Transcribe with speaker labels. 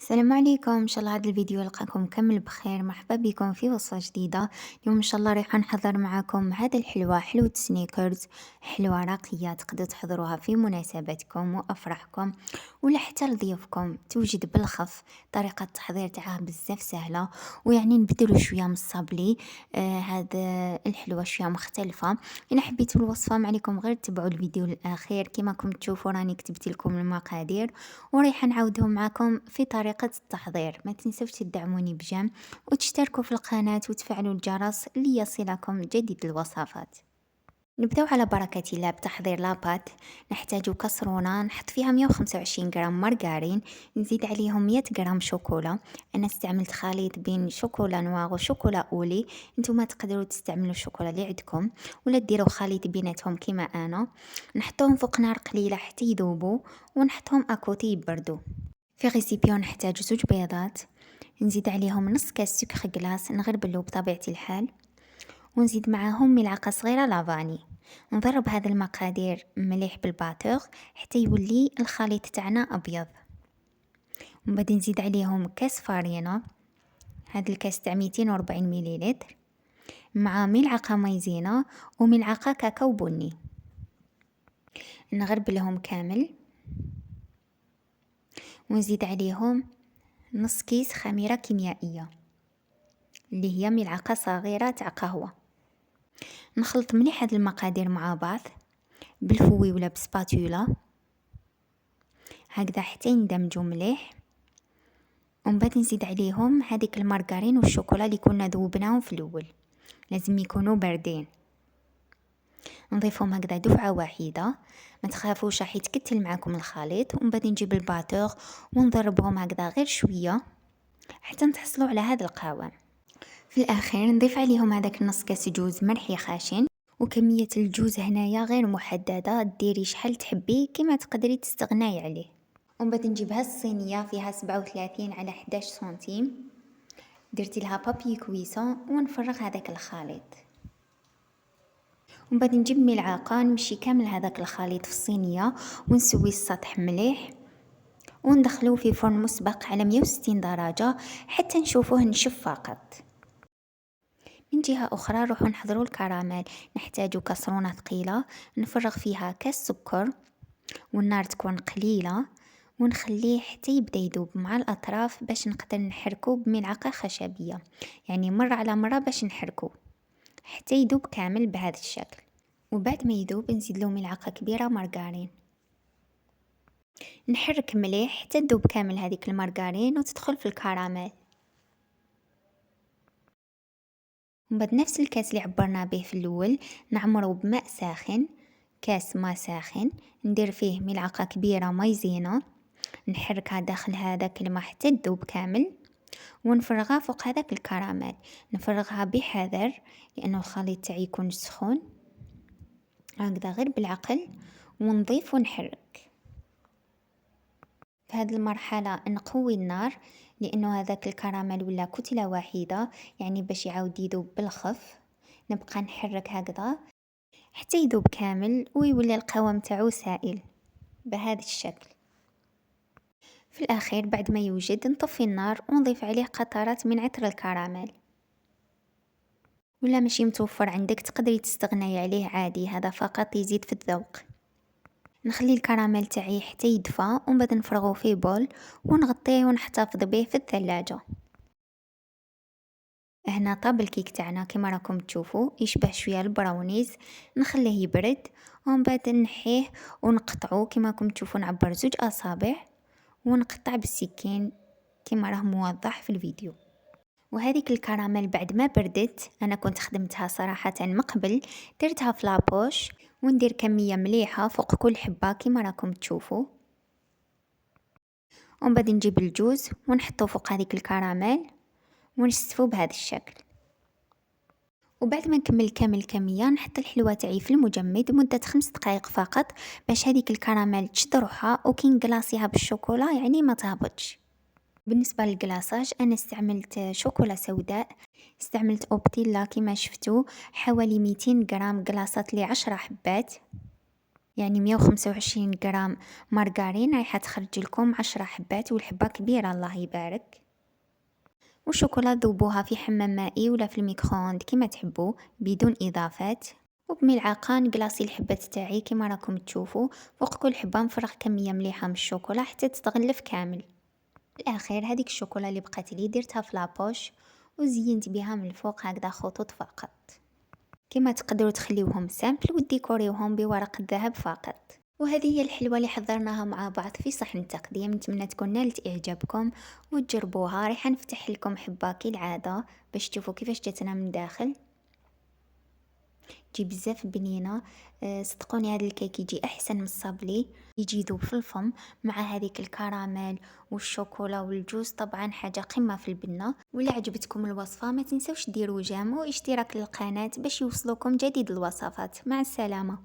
Speaker 1: السلام عليكم، إن شاء الله هذا الفيديو يلقاكم مكمل بخير. مرحبا بكم في وصفة جديدة. اليوم إن شاء الله راح نحضر معاكم هذا الحلوى، حلوة سنيكرز. حلوى راقية تقدروا تحضروها في مناسباتكم وأفراحكم ولا حتى لضيوفكم، توجد بالخف. طريقة التحضير تاعها بزاف سهلة، ويعني نبدلوا شوية من الصابلي. هذا الحلوى شوية مختلفة. إلا حبيتوا الوصفة ما عليكم غير تبعوا الفيديو للآخر. كما راكم تشوفوا راني كتبت لكم المقادير ورايح نعاودهم معكم في طريقة التحضير. ما تنسوش تدعموني بجيم وتشتركوا في القناة وتفعلوا الجرس ليصلكم جديد الوصفات. نبداو على بركة الله بتحضير لابات. نحتاج كسرونة نحط فيها 125 غرام مارغرين، نزيد عليهم 100 غرام شوكولا. انا استعملت خليط بين شوكولا نوار وشوكولا اولي، نتوما تقدروا تستعملوا الشوكولا اللي عندكم ولا ديروا خليط بيناتهم كيما انا. نحطوهم فوق نار قليلة حتى يذوبوا ونحطهم اكوتي يبردوا. في غيسيبيون نحتاج زوج بيضات، نزيد عليهم نص كاس سكر غلاس نغربلو بطبيعة الحال، ونزيد معاهم ملعقة صغيرة لافاني. نضرب هذا المقادير مليح بالباتور حتى يولي الخليط تاعنا ابيض. ومن بعد نزيد عليهم كاس فارينة، هذا الكاس تاع 240 مليلتر، مع ملعقة مايزينا وملعقة كاكاو بني. نغربلهم كامل ونزيد عليهم نص كيس خميرة كيميائية اللي هي ملعقة صغيرة تاع قهوة. نخلط مليح هاد المقادير مع بعض بالفوي ولا بسباتولا هكذا حتى يندمجوا مليح. ومن بعد نزيد عليهم هذيك المارغرين والشوكولا اللي كنا ذوبناهم في الاول، لازم يكونوا باردين. نضيفهم هكذا دفعه واحده، ما تخافوش راح يتكتل معكم الخليط. ومن بعد نجيب الباتور ونضربهم هكذا غير شويه حتى نتحصلوا على هذا القوام. في الاخير نضيف عليهم هذاك نص كاس جوز مرحي خاشن، وكميه الجوز هنايا غير محدده، ديري شحال تحبي كما تقدري تستغناي عليه. ومن بعد نجيب الصينيه فيها 37 على 11 سنتيم، درت لها بابي كويسون ونفرغ هذاك الخليط. ومن بعد نجيب ملعقه نمشي كامل هذاك الخليط في الصينيه ونسوي السطح مليح، وندخلوه في فرن مسبق على 160 درجه حتى نشوفوه نشف فقط. من جهة أخرى نروحو نحضروا الكراميل. نحتاج كسرونة ثقيلة نفرغ فيها كاس سكر والنار تكون قليلة، ونخليه حتى يبدا يذوب مع الأطراف باش نقدر نحركو بملعقة خشبية، يعني مرة على مرة باش نحركو حتى يذوب كامل بهذا الشكل. وبعد ما يذوب نزيدلو ملعقة كبيرة مارغرين، نحرك مليح حتى تذوب كامل هذيك المارغرين وتدخل في الكراميل. ومن بعد نفس الكاس اللي عبرنا به في الاول نعمره بماء ساخن، كاس ماء ساخن ندير فيه ملعقة كبيرة مايزينا، نحركها داخل هذاك الماء حتى تذوب كامل، ونفرغها فوق هذاك الكراميل. نفرغها بحذر لانه الخليط تاعي يكون سخون، هكذا غير بالعقل، ونضيف ونحرك. في هذه المرحلة نقوي النار لانه هذاك الكراميل ولا كتلة واحدة، يعني باش يعاود يذوب بالخف. نبقى نحرك هكذا حتى يذوب كامل ويولي القوام تاعو سائل بهذا الشكل. في الاخير بعد ما يوجد نطفي النار ونضيف عليه قطرات من عطر الكراميل، ولا ماشي متوفر عندك تقدري تستغني عليه عادي، هذا فقط يزيد في الذوق. نخلي الكراميل تاعي حتى يدفى ومن بعد نفرغه في بول ونغطيه ونحتفظ به في الثلاجة. هنا طاب الكيك تاعنا كما راكم تشوفوا يشبه شويه البراونيز. نخليه يبرد ومن بعد نحيه ونقطعه كما راكم تشوفوا، نعبر زوج اصابع ونقطع بالسكين كما راه موضح في الفيديو. وهذيك الكراميل بعد ما بردت، انا كنت خدمتها صراحه من قبل، درتها في لابوش وندير كميه مليحه فوق كل حبه كما راكم تشوفوا. ومن بعد نجيب الجوز ونحطه فوق هذيك الكراميل ونشتفه بهذا الشكل. وبعد ما نكمل كامل الكميه نحط الحلوه تاعي في المجمد مده 5 دقائق فقط باش هذيك الكراميل تشد روحها، وكي نقلاصيها بالشوكولا يعني ما تهبطش. بالنسبه للكلاصاج انا استعملت شوكولا سوداء، استعملت اوبتيلا كما شفتوا حوالي 200 غرام كلاصات ل10 حبات. يعني 125 غرام مارغرين رايحة تخرج لكم 10 حبات، والحبة كبيرة الله يبارك. والشوكولا ذوبوها في حمام مائي ولا في الميكرووند كيما تحبوا بدون اضافات. وبملعقه نقلاصي الحبات تاعي كيما راكم تشوفوا. فوق كل حبه نفرغ كميه مليحه من الشوكولا حتى تتغلف كامل. الاخير هذيك الشوكولا اللي بقات لي درتها في لابوش وزينت بها من الفوق هكذا خطوط فقط. كما تقدروا تخليوهم سامبل وديكوريوهم بورق الذهب فقط. وهذه هي الحلوى اللي حضرناها مع بعض في صحن تقديم. نتمنى تكون نالت اعجابكم وتجربوها. راح نفتح لكم حبه كالعاده باش تشوفوا كيفاش جاتنا من داخل. تجي بزاف بنينه. صدقوني هذا الكيك يجي احسن من الصابلي، يجي يذوب في الفم مع هذيك الكراميل والشوكولا والجوز. طبعا حاجه قمه في البنه. ولا عجبتكم الوصفه ما تنسوش ديروا جيم واشتراك للقناه باش يوصلوكم جديد الوصفات. مع السلامه.